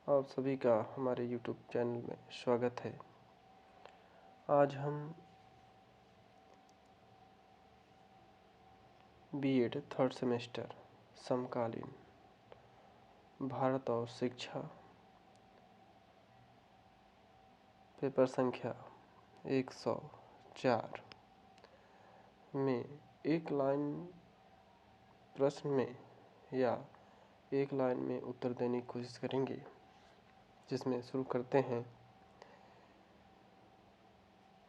आप सभी का हमारे YouTube चैनल में स्वागत है। आज हम बीएड थर्ड सेमेस्टर समकालीन भारत और शिक्षा पेपर संख्या 104 में एक लाइन प्रश्न में या एक लाइन में उत्तर देने की कोशिश करेंगे, जिसमें शुरू करते हैं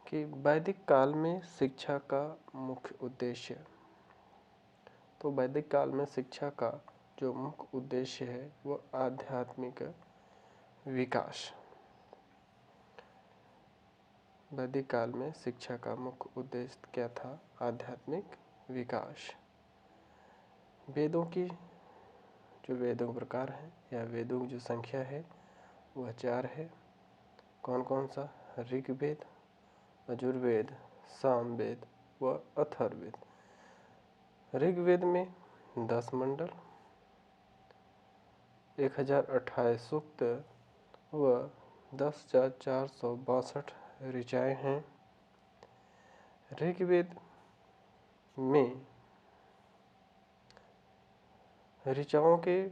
कि वैदिक काल में शिक्षा का मुख्य उद्देश्य। तो वैदिक काल में शिक्षा का जो मुख्य उद्देश्य है वह आध्यात्मिक विकास। वैदिक काल में शिक्षा का मुख्य उद्देश्य क्या था? आध्यात्मिक विकास। वेदों की जो वेदों प्रकार हैं या वेदों की जो संख्या है वह 4 है। कौन कौन सा? ऋग्वेद, यजुर्वेद, सामवेद व अथर्ववेद। ऋग्वेद में 10 मंडल, 1028 सूक्त व 10,462 ऋचाएँ हैं। ऋग्वेद में ऋचाओं के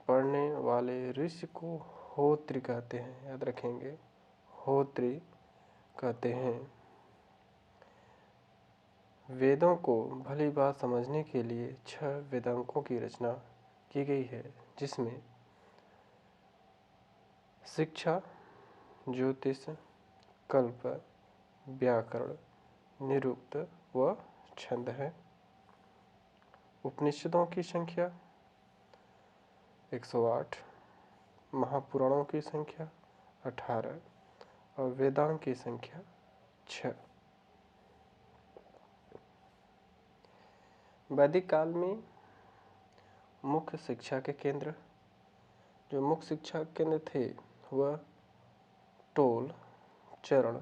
पढ़ने वाले ऋषि को होत्री कहते हैं। याद रखेंगे, होत्री कहते हैं। वेदों को भली बात समझने के लिए 6 वेदांगों की रचना की गई है, जिसमें शिक्षा, ज्योतिष, कल्प, व्याकरण, निरुक्त व छंद है। उपनिषदों की संख्या 108, महापुराणों की संख्या 18 और वेदांग की संख्या 6। वैदिक काल में मुख्य शिक्षा के केंद्र, जो मुख्य शिक्षा केंद्र थे वह टोल, चरण,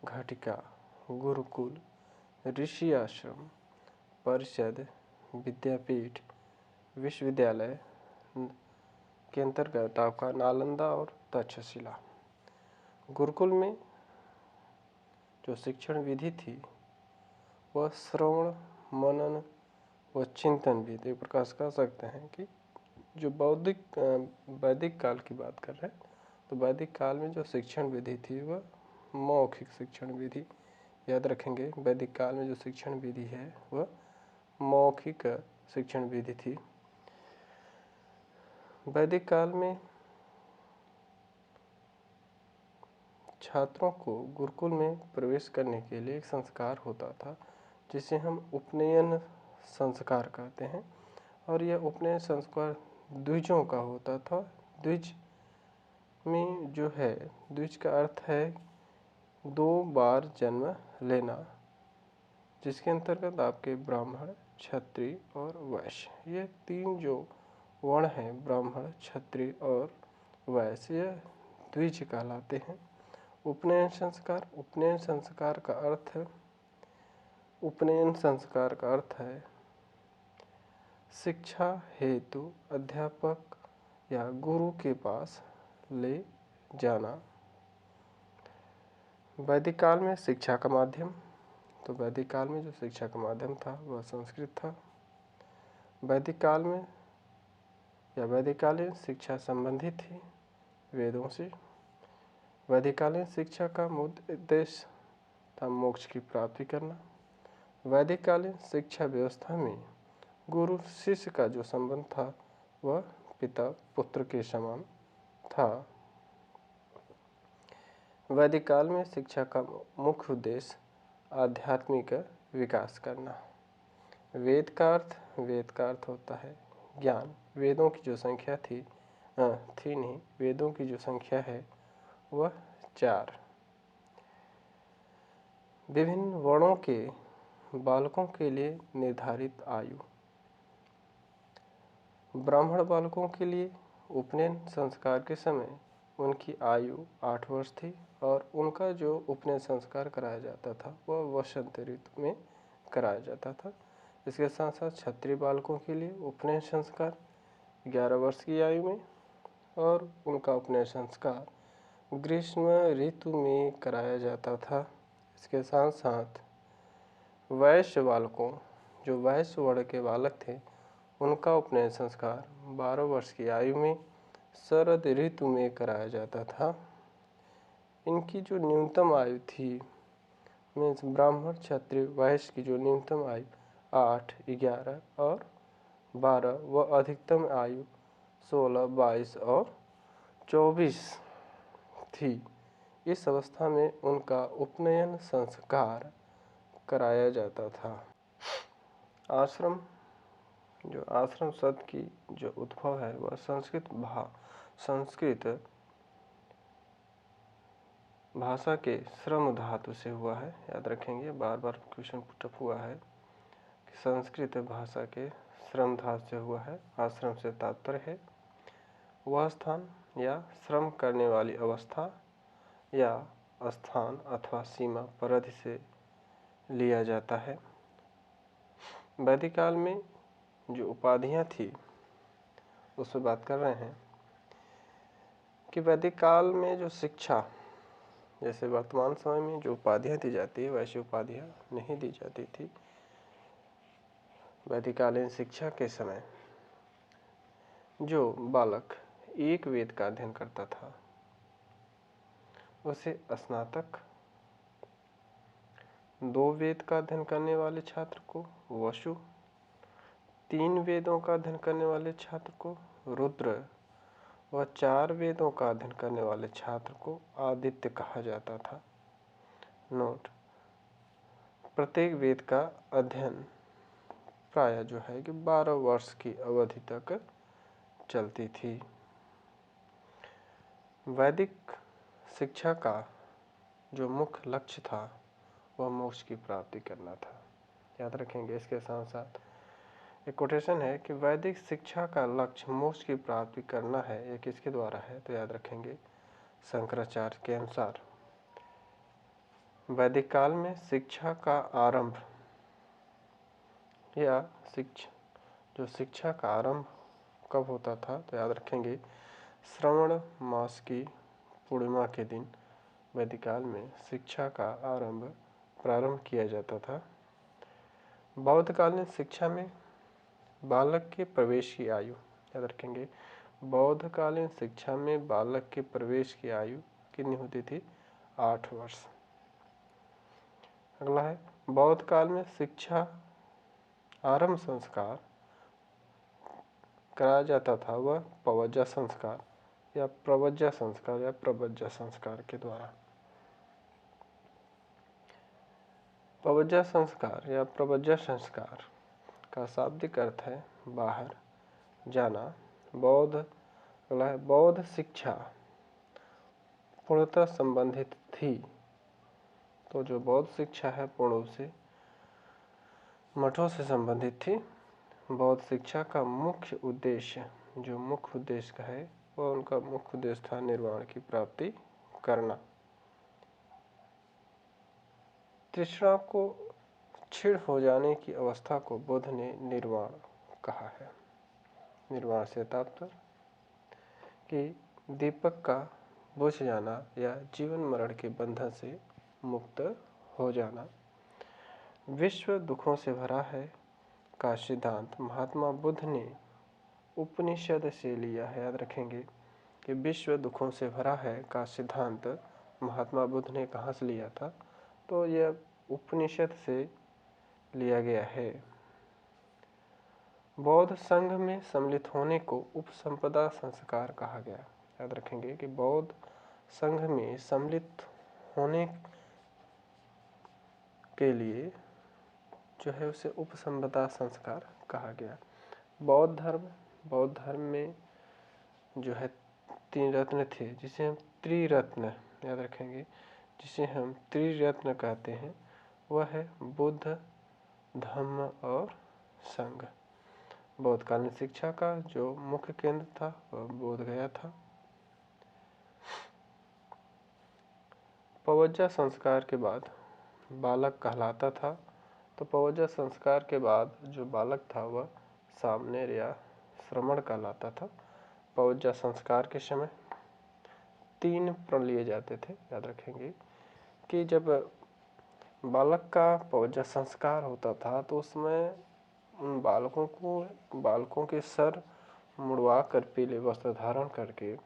घटिका, गुरुकुल, ऋषि आश्रम, परिषद, विद्यापीठ, विश्वविद्यालय के अंतर्गत आपका नालंदा और तक्षशिला। गुरुकुल में जो शिक्षण विधि थी वह श्रवण, मनन व चिंतन विधि। एक प्रकार से कह सकते हैं कि जो वैदिक काल की बात कर रहे हैं, तो वैदिक काल में जो शिक्षण विधि थी वह मौखिक शिक्षण विधि। याद रखेंगे, वैदिक काल में जो शिक्षण विधि है वह मौखिक शिक्षण विधि थी। वैदिक काल में छात्रों को गुरुकुल में प्रवेश करने के लिए एक संस्कार होता था, जिसे हम उपनयन संस्कार कहते हैं। और यह उपनयन संस्कार द्विजों का होता था। द्विज में जो है, द्विज का अर्थ है 2 बार जन्म लेना, जिसके अंतर्गत आपके ब्राह्मण, क्षत्रिय और वैश्य, ये 3 जो वर्ण हैं, ब्राह्मण, क्षत्रिय और वैश्य, यह द्विज कहलाते हैं। उपनयन संस्कार, उपनयन संस्कार का अर्थ है शिक्षा हेतु अध्यापक या गुरु के पास ले जाना। वैदिक काल में शिक्षा का माध्यम, तो वैदिक काल में जो शिक्षा का माध्यम था वह संस्कृत था। वैदिक काल में या वैदिककालीन शिक्षा संबंधित थी वेदों से। वैदिककालीन शिक्षा का मुख्य उद्देश्य था मोक्ष की प्राप्ति करना। वैदिककालीन शिक्षा व्यवस्था में गुरु शिष्य का जो संबंध था वह पिता पुत्र के समान था। वैदिक काल में शिक्षा का मुख्य उद्देश्य आध्यात्मिक विकास करना। वेद का अर्थ होता है ज्ञान। वेदों की जो संख्या वेदों की जो संख्या है वह 4। विभिन्न वर्णों के बालकों के लिए निर्धारित आयु। ब्राह्मण बालकों के लिए उपनयन संस्कार के समय उनकी आयु 8 वर्ष थी और उनका जो उपनयन संस्कार कराया जाता था वह वसंत ऋतु में कराया जाता था। इसके साथ साथ क्षत्रिय बालकों के लिए उपनयन संस्कार 11 वर्ष की आयु में और उनका उपनयन संस्कार ग्रीष्म ऋतु में कराया जाता था। इसके साथ साथ वैश्य बालकों, जो वैश्य वर्ण के बालक थे, उनका उपनयन संस्कार 12 वर्ष की आयु में शरद ऋतु में कराया जाता था। इनकी जो न्यूनतम आयु थी, मीन्स ब्राह्मण क्षत्रिय वैश्य की जो न्यूनतम आयु 8, 11 और 12 व अधिकतम आयु 16, 22 और 24 थी। इस अवस्था में उनका उपनयन संस्कार कराया जाता था। आश्रम, जो आश्रम शब्द की जो उद्भव है वह संस्कृत भाषा के श्रम धातु से हुआ है। याद रखेंगे, बार बार क्वेश्चन पुटअप हुआ है कि संस्कृत भाषा के श्रम धातु से हुआ है। आश्रम से तात्पर्य है वह स्थान या श्रम करने वाली अवस्था या स्थान अथवा सीमा परिधि से लिया जाता है। वैदिक काल में जो उपाधियाँ थी उस पर बात कर रहे हैं कि वैदिक काल में जो शिक्षा, जैसे वर्तमान समय में जो उपाधियाँ दी जाती है वैसी उपाधियाँ नहीं दी जाती थी। वैदिककालीन शिक्षा के समय जो बालक एक वेद का अध्ययन करता था उसे स्नातक, 2 वेद का अध्ययन करने वाले छात्र को वसु, 3 वेदों का अध्ययन करने वाले छात्र को रुद्र व 4 वेदों का अध्ययन करने वाले छात्र को आदित्य कहा जाता था। नोट, प्रत्येक वेद का अध्ययन प्राय जो है कि 12 वर्ष की अवधि तक चलती थी। वैदिक शिक्षा का जो मुख्य लक्ष्य था वह मोक्ष की प्राप्ति करना था। याद रखेंगे। इसके साथ साथ एक कोटेशन है कि वैदिक शिक्षा का लक्ष्य मोक्ष की प्राप्ति करना है। ये किसके द्वारा है? तो याद रखेंगे, शंकराचार्य के अनुसार वैदिक काल में शिक्षा का आरंभ या शिक्षा का आरंभ कब होता था? तो याद रखेंगे, श्रावण मास की पूर्णिमा के दिन वैदिक काल में शिक्षा का प्रारंभ किया जाता था। बौद्धकालीन शिक्षा में बालक के प्रवेश की आयु, याद रखेंगे, बौद्धकालीन शिक्षा में बालक के प्रवेश की आयु कितनी होती थी? 8 वर्ष। अगला है, बौद्ध काल में शिक्षा आरंभ संस्कार कराया जाता था वह पवज्जा संस्कार या प्रवज्जा संस्कार या प्रवज्जा संस्कार के द्वारा। पवज्जा संस्कार या प्रवज्जा संस्कार का शाब्दिक अर्थ है बाहर जाना। बौद्ध शिक्षा पूर्णतः संबंधित थी। तो जो बौद्ध शिक्षा है पूर्ण रूप से मठों से संबंधित थी। बौद्ध शिक्षा का मुख्य उद्देश्य, जो मुख्य उद्देश्य का है वह उनका मुख्य उद्देश्य था निर्वाण की प्राप्ति करना। तृष्णा को क्षीण हो जाने की अवस्था को बुद्ध ने निर्वाण कहा है। निर्वाण से तात्पर्य कि दीपक का बुझ जाना या जीवन मरण के बंधन से मुक्त हो जाना। विश्व दुखों से भरा है का सिद्धांत महात्मा बुद्ध ने उपनिषद से लिया है। याद रखेंगे कि विश्व दुखों से भरा है का सिद्धांत महात्मा बुद्ध ने कहाँ से लिया था? तो यह उपनिषद से लिया गया है। बौद्ध संघ में सम्मिलित होने को उपसंपदा संस्कार कहा गया। याद रखेंगे कि बौद्ध संघ में सम्मिलित होने के लिए जो है उसे उपसंपदा संस्कार कहा गया। बौद्ध धर्म में जो है 3 रत्न थे, जिसे हम त्रिरत्न, याद रखेंगे, जिसे हम त्रिरत्न कहते हैं। वह है बुद्ध, धम्म और संघ। बौद्धकालीन शिक्षा का जो मुख्य केंद्र था वह बोध गया था। पवज्जा संस्कार के बाद बालक कहलाता था। तो पवज्जा संस्कार के बाद जो बालक था वह सामनेर या श्रमण कहलाता था। पौजा संस्कार के समय 3 प्रण लिए जाते थे। याद रखेंगे कि जब बालक का पौजा संस्कार होता था तो उसमें उन बालकों के सर मुड़वा कर पीले वस्त्र धारण करके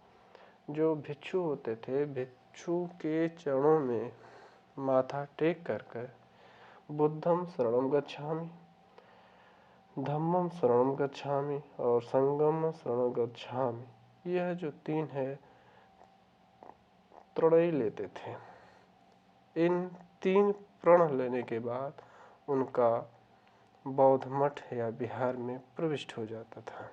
जो भिक्षु होते थे, भिक्षु के चरणों में माथा टेक कर बुद्धं शरणं गच्छामि, धम्मं शरणं गच्छामि और संघं शरणं गच्छामि, यह जो 3 है प्रणय लेते थे। इन 3 प्रण लेने के बाद उनका बौद्ध मठ या विहार में प्रविष्ट हो जाता था।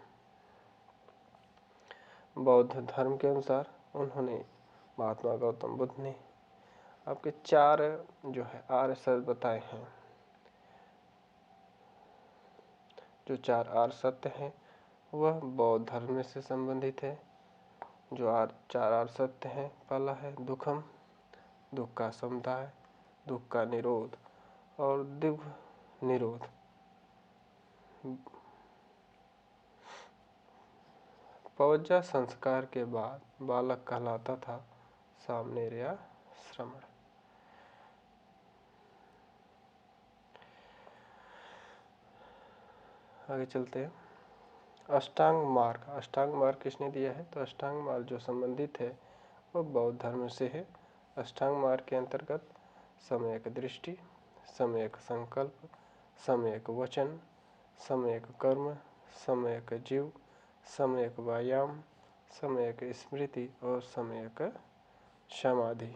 बौद्ध धर्म के अनुसार उन्होंने महात्मा गौतम बुद्ध ने आपके 4 जो है आर्य सत्य बताए हैं। जो 4 आर्य सत्य हैं वह बौद्ध धर्म से संबंधित है। जो 4 आर्य सत्य हैं, पहला है दुखम, दुख का समुदाय, दुख का निरोध और दिव्य निरोध। पौजा संस्कार के बाद बालक कहलाता था सामनेर या श्रमण। आगे चलते हैं। अष्टांग मार्ग किसने दिया है? तो अष्टांग मार्ग जो संबंधित है वह बौद्ध धर्म से है। अष्टांग मार्ग के अंतर्गत सम्यक दृष्टि, सम्यक संकल्प, सम्यक वचन, सम्यक कर्म, सम्यक जीव, सम्यक व्यायाम, सम्यक स्मृति और सम्यक समाधि।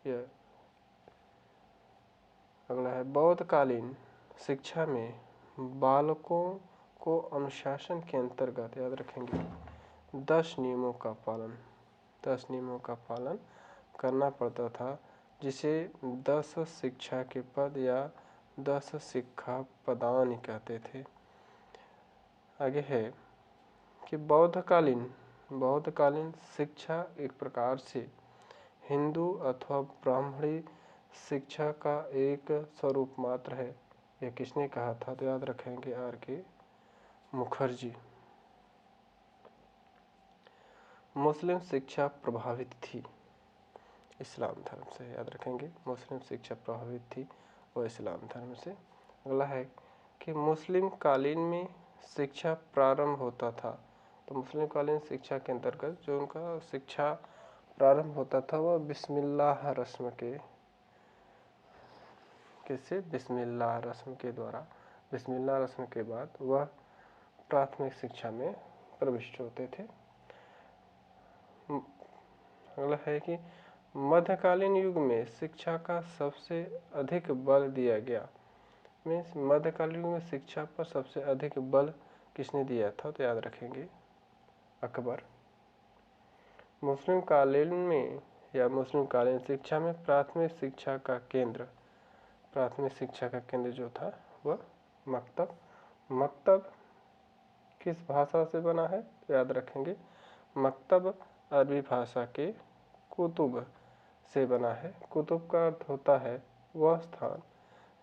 यह अगला है बौद्धकालीन शिक्षा में बालकों को अनुशासन के अंतर्गत, याद रखेंगे, 10 नियमों का पालन करना पड़ता था, जिसे 10 शिक्षा के पद या 10 शिक्षा पदानि कहते थे। आगे है कि बौद्धकालीन शिक्षा एक प्रकार से हिंदू अथवा ब्राह्मणी शिक्षा का एक स्वरूप मात्र है। यह किसने कहा था? तो याद रखेंगे R.K. मुखर्जी। मुस्लिम शिक्षा प्रभावित थी इस्लाम धर्म से। याद रखेंगे मुस्लिम शिक्षा प्रभावित थी वो इस्लाम धर्म से। अगला है कि मुस्लिम कालीन में शिक्षा प्रारंभ होता था। तो मुस्लिम कालीन शिक्षा के अंतर्गत जो उनका शिक्षा प्रारंभ होता था वह बिस्मिल्लाह रस्म बिस्मिल्लाह रस्म के द्वारा, बिस्मिल्लाह रस्म के बाद वह प्राथमिक शिक्षा में प्रविष्ट होते थे। अगला है कि मध्यकालीन युग में शिक्षा का सबसे अधिक बल दिया गया। मध्यकालीन युग में शिक्षा पर सबसे अधिक बल किसने दिया था? तो याद रखेंगे अकबर। मुस्लिम कालीन शिक्षा में प्राथमिक शिक्षा का केंद्र जो था वह मकतब किस भाषा से बना है? तो याद रखेंगे मकतब अरबी भाषा के कुतुब से बना है। कुतुब का अर्थ होता है वह स्थान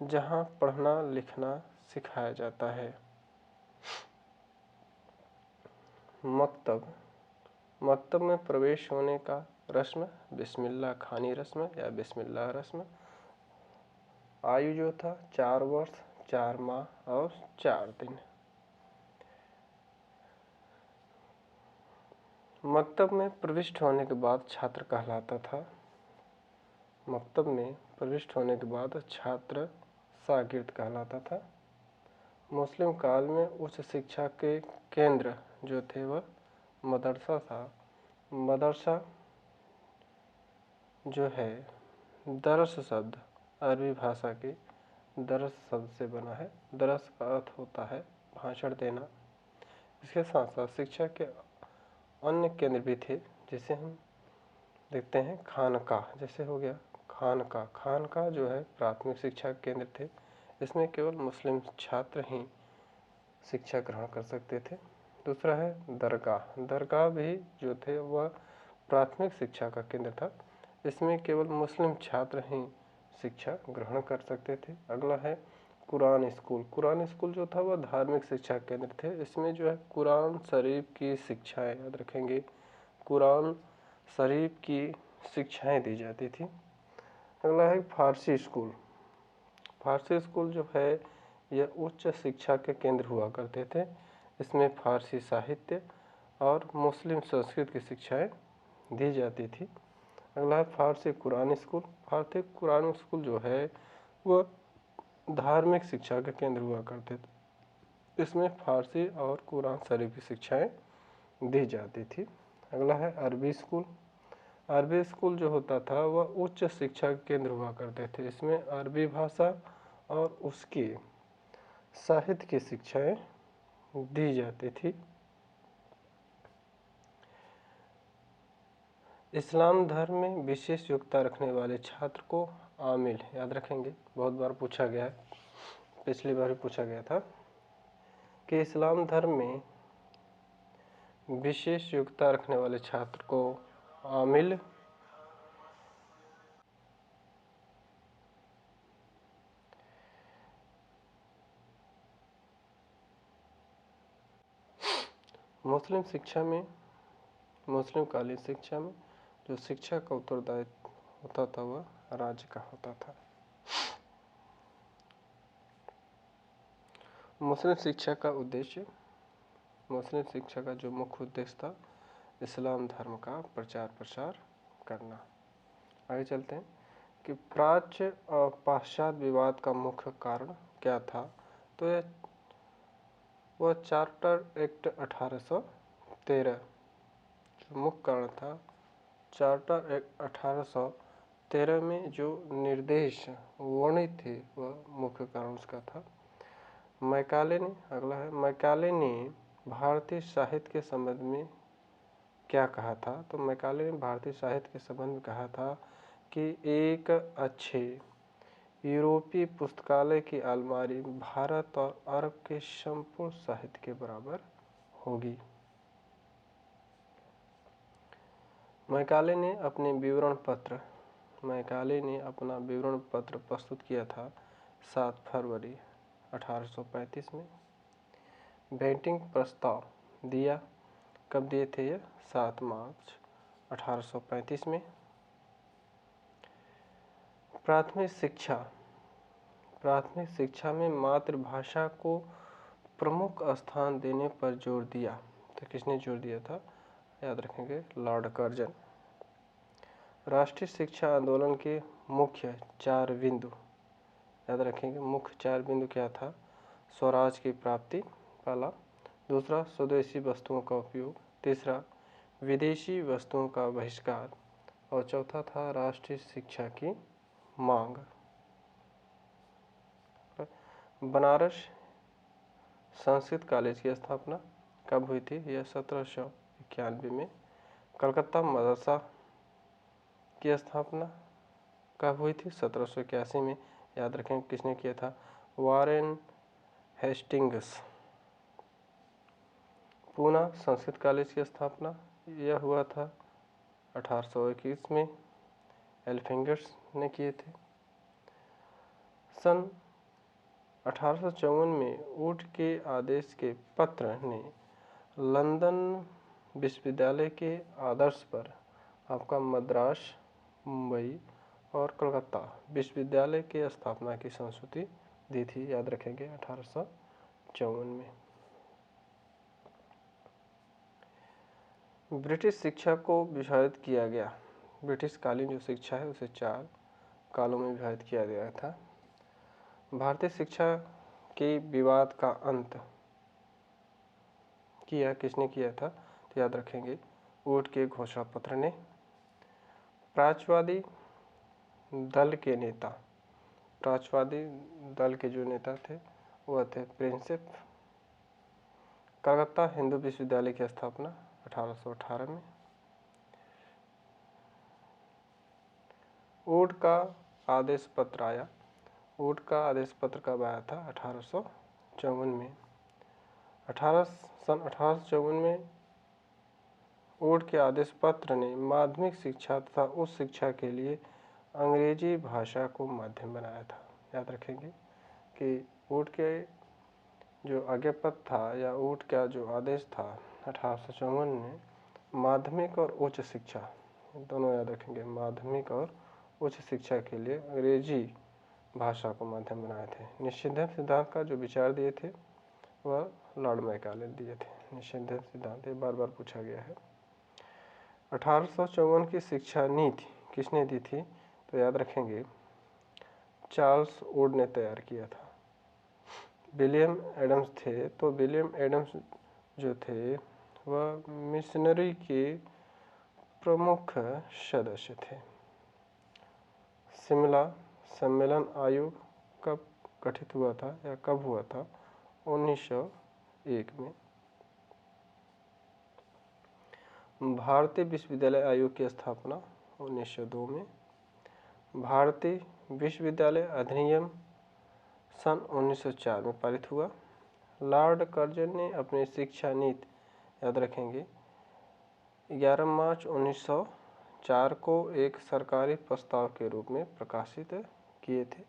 जहाँ पढ़ना लिखना सिखाया जाता है। मकतब में प्रवेश होने का रस्म बिस्मिल्लाह खानी रस्म या बिस्मिल्लाह रस्म। आयु जो था 4 वर्ष 4 माह और 4 दिन। मकतब में प्रविष्ट होने के बाद छात्र कहलाता था। मकतब में प्रविष्ट होने के बाद छात्र शागिर्द कहलाता था। मुस्लिम काल में उच्च शिक्षा के केंद्र जो थे वह मदरसा था। मदरसा जो है दरस शब्द अरबी भाषा के दरस शब्द से बना है। दरस का अर्थ होता है भाषण देना। इसके साथ साथ शिक्षा के अन्य केंद्र भी थे, जिसे हम देखते हैं खानकाह। जैसे हो गया खानकाह जो है प्राथमिक शिक्षा केंद्र थे। इसमें केवल मुस्लिम छात्र ही शिक्षा ग्रहण कर सकते थे। दूसरा है दरगाह भी जो थे वह प्राथमिक शिक्षा का केंद्र था। इसमें केवल मुस्लिम छात्र ही शिक्षा ग्रहण कर सकते थे। अगला है कुरान स्कूल जो था वह धार्मिक शिक्षा केंद्र थे। इसमें जो है कुरान शरीफ की शिक्षाएं, याद रखेंगे, कुरान शरीफ की शिक्षाएं दी जाती थी। अगला है फारसी स्कूल। फारसी स्कूल जो है यह उच्च शिक्षा के केंद्र हुआ करते थे। इसमें फारसी साहित्य और मुस्लिम संस्कृत की शिक्षाएं दी जाती थी। अगला है फारसी कुरान स्कूल। फारसी कुरान स्कूल जो है वह धार्मिक शिक्षा के केंद्र हुआ करते थे। इसमें फारसी और कुरान शरीफ की शिक्षाएं दी जाती थी। अगला है अरबी स्कूल। अरबी स्कूल जो होता था वह उच्च शिक्षा के केंद्र हुआ करते थे। इसमें अरबी भाषा और उसकी साहित्य की शिक्षाएं दी जाती थी। इस्लाम धर्म में विशेष योग्यता रखने वाले छात्र को आमिल, याद रखेंगे, बहुत बार पूछा गया है, पिछली बार भी पूछा गया था कि इस्लाम धर्म में विशेष योग्यता रखने वाले छात्र को आमिल मुस्लिम शिक्षा में, मुस्लिम कालीन शिक्षा में जो शिक्षा का उत्तरदायित्व होता था वह राज्य का होता था। मुस्लिम शिक्षा का उद्देश्य, मुस्लिम शिक्षा का जो मुख्य उद्देश्य था इस्लाम धर्म का प्रचार प्रसार करना। आगे चलते हैं कि प्राच्य और पाश्चात्य विवाद का मुख्य कारण क्या था। तो यह वह चार्टर एक्ट 1813 जो मुख्य कारण था। चार्टर एक्ट 1813 में जो निर्देश वर्णित थे वह मुख्य कारण उसका था। मैकाले ने, अगला है, मैकाले ने भारतीय साहित्य के संबंध में क्या कहा था। तो मैकाले ने भारतीय साहित्य के संबंध में कहा था कि एक अच्छे यूरोपीय पुस्तकालय की अलमारी भारत और अरब के संपूर्ण साहित्य के बराबर होगी। मैकाले ने अपना विवरण पत्र प्रस्तुत किया था 7 फरवरी 1835 में। बेंटिंग प्रस्ताव दिया, कब दिए थे ये? 7 मार्च 1835 में। प्राथमिक शिक्षा में मातृभाषा को प्रमुख स्थान देने पर जोर दिया। तो किसने जोर दिया था? याद रखेंगे, लॉर्ड कर्जन। राष्ट्रीय शिक्षा आंदोलन के मुख्य 4 बिंदु, याद रखेंगे, मुख्य 4 बिंदु क्या था? स्वराज की प्राप्ति पहला, दूसरा स्वदेशी वस्तुओं का उपयोग, तीसरा विदेशी वस्तुओं का बहिष्कार और चौथा था राष्ट्रीय शिक्षा की मांग। बनारस संस्कृत कॉलेज की स्थापना कब हुई थी? यह 1791 में। कलकत्ता मदरसा की स्थापना कब हुई थी? 1781 में। याद रखें किसने किया था? Warren Hastings. Poona Sanskrit college की स्थापना यह हुआ था 1821 में, एल्फिंगर्स ने किए थे। सन 1854 में वुड के आदेश के पत्र ने लंदन विश्वविद्यालय के आदर्श पर आपका मद्रास, मुंबई और कलकत्ता विश्वविद्यालय के स्थापना की संस्तुति दी थी। याद रखेंगे 1854 में। ब्रिटिश शिक्षा को विभाजित किया गया। ब्रिटिश कालीन जो शिक्षा है उसे 4 कालों में विभाजित किया गया था। भारतीय शिक्षा के विवाद का अंत किया किसने किया था? तो याद रखेंगे, वुड के घोषणा पत्र ने। प्राच्यवादी दल के जो नेता थे वह थे प्रिंसिप। कलकत्ता हिंदू विश्वविद्यालय की स्थापना 1818 में। वुड का आदेश पत्र आया। वुड का आदेश पत्र कब आया था? 1854 में। सन 1854 में वुड के आदेश पत्र ने माध्यमिक शिक्षा तथा उच्च शिक्षा के लिए अंग्रेजी भाषा को माध्यम बनाया था। याद रखेंगे कि ऊट के जो आज्ञापत्र था या ऊट का जो आदेश था 1854 में माध्यमिक और उच्च शिक्षा दोनों याद रखेंगे, माध्यमिक और उच्च शिक्षा के लिए अंग्रेजी भाषा को माध्यम बनाए थे। निषेधन सिद्धांत का जो विचार दिए थे वह लॉर्ड मैकाले दिए थे। निषेधन सिद्धांत ये बार बार पूछा गया है। 1854 की शिक्षा नीति किसने दी थी? तो याद रखेंगे चार्ल्स वुड ने तैयार किया था। विलियम एडम्स थे, तो विलियम एडम्स जो थे वह मिशनरी के प्रमुख सदस्य थे। शिमला सम्मेलन आयोग कब गठित हुआ था या कब हुआ था? 1901 में। भारतीय विश्वविद्यालय आयोग की स्थापना 1902 में। भारतीय विश्वविद्यालय अधिनियम सन 1904 में पारित हुआ। लॉर्ड कर्जन ने अपनी शिक्षा नीति याद रखेंगे 11 मार्च 1904 को एक सरकारी प्रस्ताव के रूप में प्रकाशित किए थे।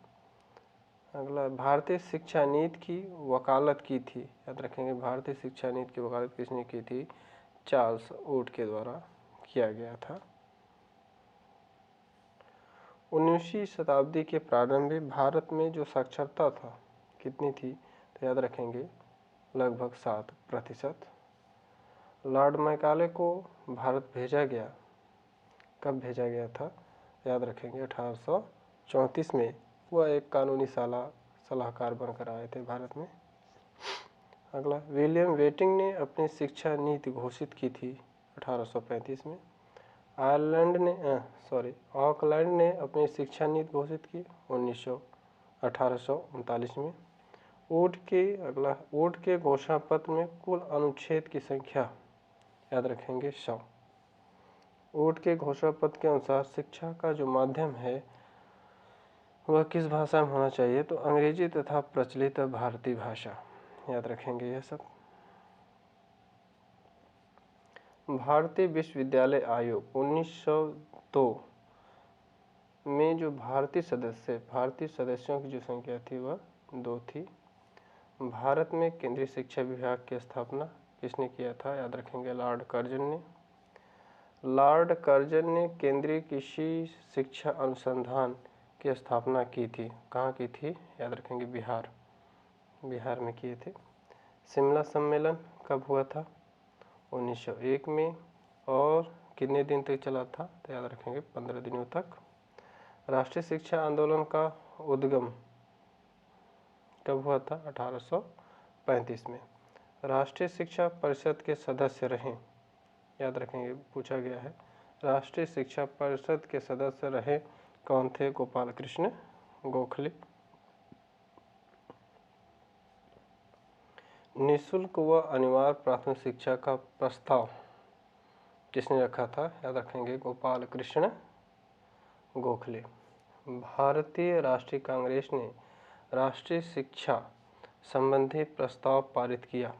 अगला, भारतीय शिक्षा नीति की वकालत की थी, याद रखेंगे भारतीय शिक्षा नीति की वकालत किसने की थी? चार्ल्स वुड के द्वारा किया गया था। 19वीं शताब्दी के प्रारंभ में भारत में जो साक्षरता था कितनी थी? तो याद रखेंगे लगभग 7%। लॉर्ड मैकाले को भारत भेजा गया, कब भेजा गया था? याद रखेंगे 1834 में। वह एक कानूनी सलाहकार बनकर आए थे भारत में। अगला, विलियम वेटिंग ने अपनी शिक्षा नीति घोषित की थी 1835 में। ऑकलैंड ने अपनी शिक्षा नीति घोषित की 1839 में। वुड के घोषणा पत्र में कुल अनुच्छेद की संख्या याद रखेंगे 100। वुड के घोषणा पत्र के अनुसार शिक्षा का जो माध्यम है वह किस भाषा में होना चाहिए? तो अंग्रेजी तथा प्रचलित भारतीय भाषा, याद रखेंगे यह सब। भारतीय विश्वविद्यालय आयोग 1902 में जो भारतीय सदस्यों की जो संख्या थी वह 2 थी। भारत में केंद्रीय शिक्षा विभाग की स्थापना किसने किया था? याद रखेंगे लॉर्ड कर्जन ने। लॉर्ड कर्जन ने केंद्रीय कृषि शिक्षा अनुसंधान की स्थापना की थी। कहाँ की थी? याद रखेंगे बिहार में किए थे। शिमला सम्मेलन कब हुआ था? 1901 में। और कितने दिन तक चला था? तो याद रखेंगे 15 दिनों तक। राष्ट्रीय शिक्षा आंदोलन का उद्गम कब हुआ था? 1835 में। राष्ट्रीय शिक्षा परिषद के सदस्य रहे, याद रखेंगे पूछा गया है। राष्ट्रीय शिक्षा परिषद के सदस्य रहे कौन थे? गोपाल कृष्ण गोखले। निःशुल्क व अनिवार्य प्राथमिक शिक्षा का प्रस्ताव किसने रखा था? याद रखेंगे गोपाल कृष्ण गोखले। भारतीय राष्ट्रीय कांग्रेस ने राष्ट्रीय शिक्षा संबंधी प्रस्ताव पारित किया,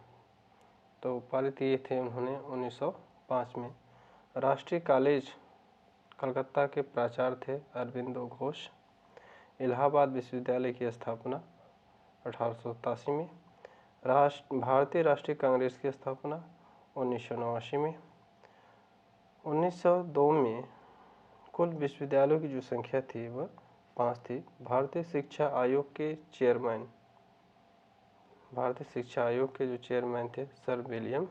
तो पारित किए थे उन्होंने 1905 में। राष्ट्रीय कॉलेज कलकत्ता के प्राचार्य थे अरविंदो घोष। इलाहाबाद विश्वविद्यालय की स्थापना 1887 में। भारतीय राष्ट्रीय कांग्रेस की स्थापना 1989 में। 1902 में कुल विश्वविद्यालयों की जो संख्या थी वह 5 थी। भारतीय शिक्षा आयोग के जो चेयरमैन थे सर विलियम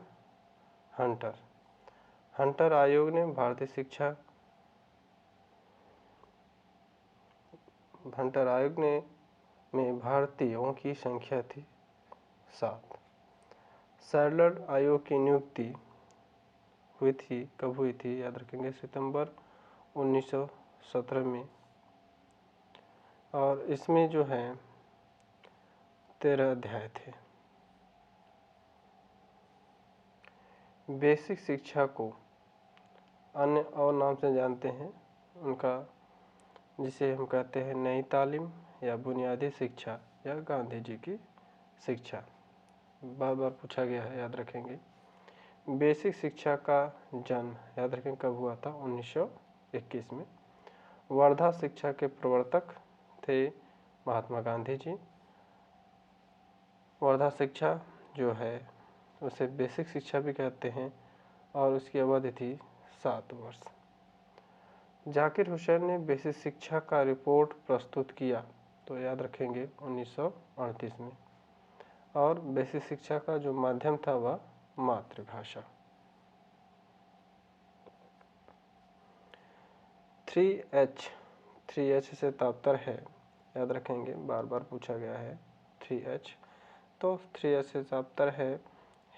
हंटर आयोग ने में भारतीयों की संख्या थी 7। सैडलर आयोग की नियुक्ति हुई थी, कब हुई थी? याद रखेंगे सितंबर 1917 में। और इसमें जो है 13 अध्याय थे। बेसिक शिक्षा को अन्य और नाम से जानते हैं उनका, जिसे हम कहते हैं नई तालीम या बुनियादी शिक्षा या गांधी जी की शिक्षा। बार बार पूछा गया है, याद रखेंगे। बेसिक शिक्षा का जन्म याद रखें कब हुआ था? 1921 में। वर्धा शिक्षा के प्रवर्तक थे महात्मा गांधी जी। वर्धा शिक्षा जो है उसे बेसिक शिक्षा भी कहते हैं और उसकी अवधि थी 7 वर्ष। जाकिर हुसैन ने बेसिक शिक्षा का रिपोर्ट प्रस्तुत किया, तो याद रखेंगे 1938 में, और बेसिक शिक्षा का जो माध्यम था वह मातृभाषा। 3H से तात्पर्य है, याद रखेंगे, बार बार पूछा गया है 3H। तो 3H से तात्पर्य है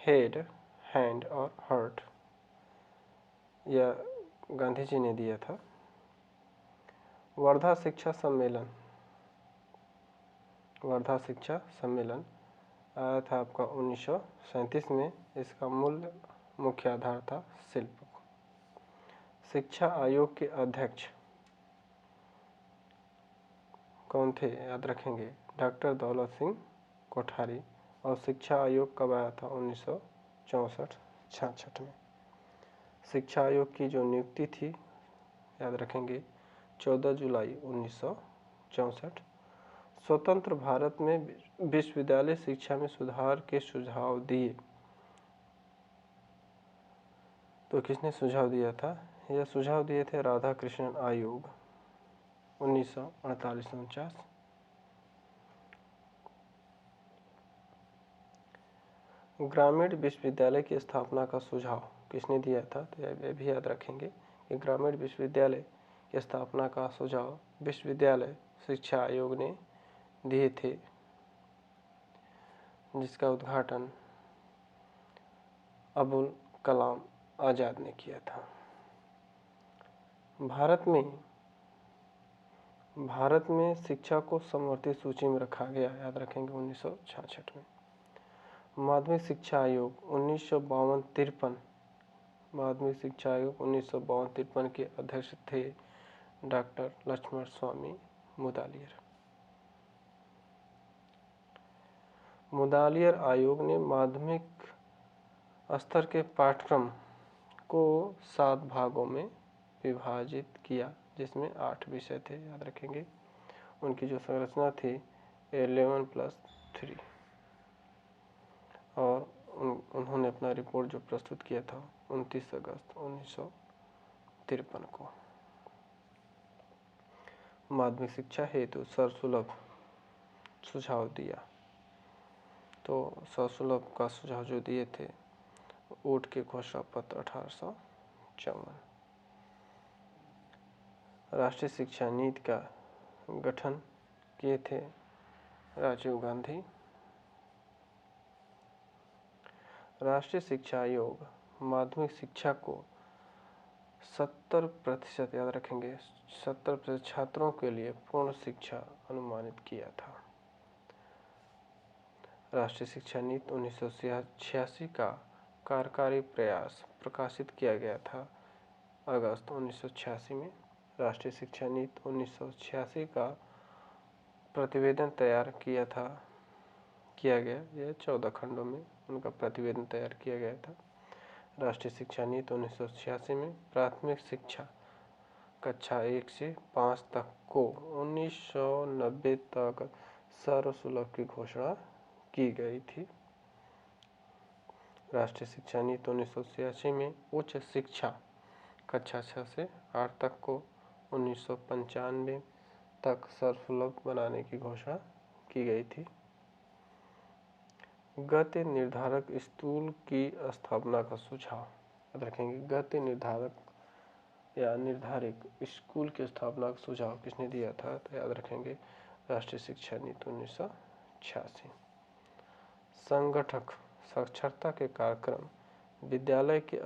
हेड, हैंड और हर्ट। यह गांधी जी ने दिया था। वर्धा शिक्षा सम्मेलन आया था आपका 1937 में। इसका मुख्य आधार था शिल्प। शिक्षा आयोग के अध्यक्ष कौन थे, याद रखेंगे, डॉक्टर दौलत सिंह कोठारी। और शिक्षा आयोग कब आया था, 1964-66 में। शिक्षा आयोग की जो नियुक्ति थी, याद रखेंगे, 14 जुलाई 1964। स्वतंत्र भारत में विश्वविद्यालय शिक्षा में सुधार के सुझाव दिए, तो किसने सुझाव दिया था? यह सुझाव दिए थे राधा कृष्णन आयोग, 1948-49। ग्रामीण विश्वविद्यालय की स्थापना का सुझाव किसने दिया था? तो यह भी याद रखेंगे कि ग्रामीण विश्वविद्यालय की स्थापना का सुझाव विश्वविद्यालय शिक्षा आयोग ने दिए थे, जिसका उद्घाटन अबुल कलाम आज़ाद ने किया था। भारत में शिक्षा को समवर्ती सूची में रखा गया, याद रखेंगे, 1966 में। माध्यमिक शिक्षा आयोग 1952-53, माध्यमिक शिक्षा आयोग 1952-53 के अध्यक्ष थे डॉक्टर लक्ष्मण स्वामी मुदालियर आयोग ने माध्यमिक स्तर के पाठ्यक्रम को 7 भागों में विभाजित किया, जिसमें 8 विषय थे, याद रखेंगे। उनकी जो संरचना थी 11+3, और उन्होंने अपना रिपोर्ट जो प्रस्तुत किया था 29 अगस्त 1953 को। माध्यमिक शिक्षा हेतु सर्वसुलभ सुझाव दिया, तो सर्वसुलभ का सुझाव जो दिए थे ऊट के घोषणा पत्र 1854। राष्ट्रीय शिक्षा नीति का गठन किए थे राजीव गांधी। राष्ट्रीय शिक्षा आयोग माध्यमिक शिक्षा को 70%, याद रखेंगे, 70% छात्रों के लिए पूर्ण शिक्षा अनुमानित किया था। राष्ट्रीय शिक्षा नीति 1986 का कार्यकारी प्रयास प्रकाशित किया गया था अगस्त 1986 में। राष्ट्रीय शिक्षा नीति 1986 का प्रतिवेदन तैयार किया गया, यह 14 खंडों में उनका प्रतिवेदन तैयार किया गया था। राष्ट्रीय शिक्षा नीति 1986 में प्राथमिक शिक्षा कक्षा 1 से 5 तक को 1990 तक सर्वसुलभ की घोषणा की गई थी। राष्ट्रीय शिक्षा नीति 1986 में उच्च शिक्षा कक्षा 6 से 8 तक को 1995 तक सर्वसुलभ बनाने की घोषणा की गई थी। गति निर्धारक स्कूल की स्थापना का सुझाव, याद रखेंगे, गति निर्धारक या निर्धारित स्कूल की स्थापना का सुझाव किसने दिया था? तो याद रखेंगे राष्ट्रीय शिक्षा नीति 1986। संगठक साक्षरता के कार्यक्रम विद्यालय के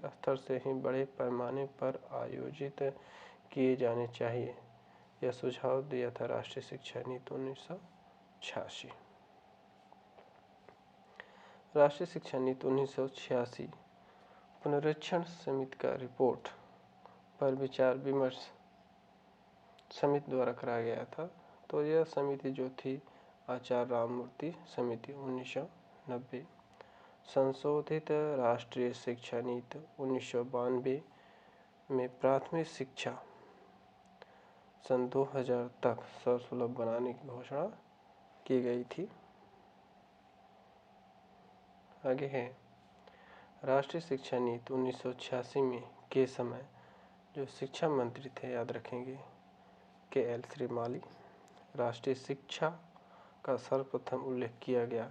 स्तर से ही बड़े पैमाने पर आयोजित किए जाने चाहिए, यह सुझाव दिया था राष्ट्रीय शिक्षा नीति 1986। राष्ट्रीय शिक्षा नीति 1986 पुनरीक्षण समिति का रिपोर्ट पर विचार विमर्श समिति द्वारा कराया गया था। तो यह समिति जो थी आचार्य राममूर्ति समिति 1990। संशोधित राष्ट्रीय शिक्षा नीति 1992 में प्राथमिक शिक्षा सन 2000 तक सर्वसुलभ बनाने की घोषणा की गई थी। आगे है राष्ट्रीय शिक्षा नीति 1986 में के समय जो शिक्षा मंत्री थे, याद रखेंगे, के.एल. श्रीमाली। राष्ट्रीय शिक्षा का सर्वप्रथम उल्लेख किया गया,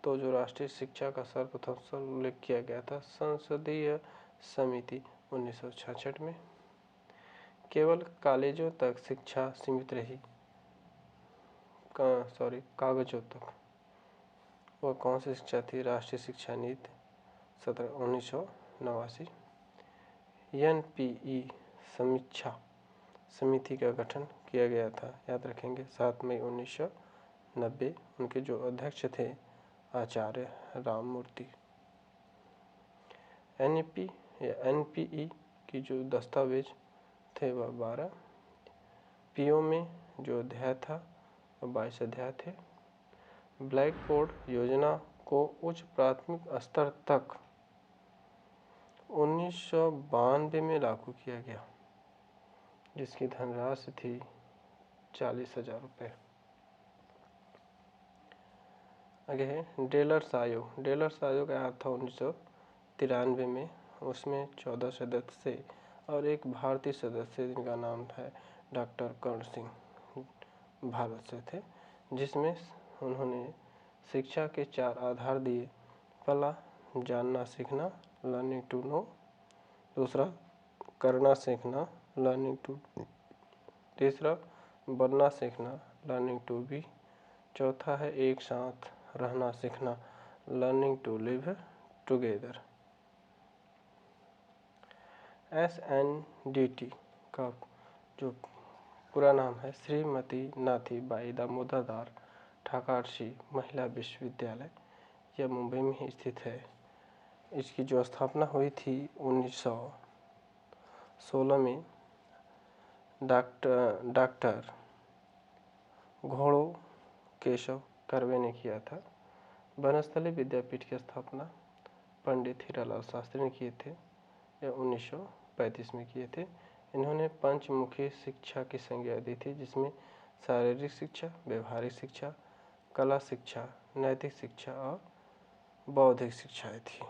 तो जो राष्ट्रीय शिक्षा का सर्वप्रथम उल्लेख किया गया था संसदीय समिति 1966 में। केवल कॉलेजों तक शिक्षा सीमित रही, कागजों तक। वह कौन सी शिक्षा थी? राष्ट्रीय शिक्षा नीति 1989। एनपीई समीक्षा समिति का गठन किया गया था, याद रखेंगे, 7 मई 1990। उनके जो अध्यक्ष थे आचार्य राममूर्ति। एनपीई की जो दस्तावेज थे वह 12। पीओ में जो अध्याय था वह 22 अध्याय थे। ब्लैक बोर्ड योजना को उच्च प्राथमिक स्तर तक 1992 में लागू किया गया, जिसकी धनराशि थी 40,000 रुपये। आगे है डेलर्स आयोग। डेलर्स आयोग आया था 1993 में। उसमें 14 सदस्य और एक भारतीय सदस्य जिनका नाम था डॉक्टर कर्ण सिंह, भारत से थे, जिसमें उन्होंने शिक्षा के 4 आधार दिए। पहला जानना सीखना, लर्निंग टू नो। दूसरा करना सीखना, लर्निंग टू। तीसरा बनना सीखना, लर्निंग टू बी। चौथा है एक साथ रहना सीखना, learning to live together. SNDT का जो पूरा नाम है श्रीमती नाथी बाई दामोदर ठाकरसी महिला विश्वविद्यालय, यह मुंबई में ही स्थित है। इसकी जो स्थापना हुई थी 1916 में डॉक्टर घोड़ो केशव कर्वे ने किया था। बनस्थली विद्यापीठ की स्थापना पंडित हीरालाल शास्त्री ने किए थे, यह 1935 में किए थे। इन्होंने पंचमुखी शिक्षा की संज्ञा दी थी, जिसमें शारीरिक शिक्षा, व्यवहारिक शिक्षा, कला शिक्षा, नैतिक शिक्षा और बौद्धिक शिक्षाएं थी।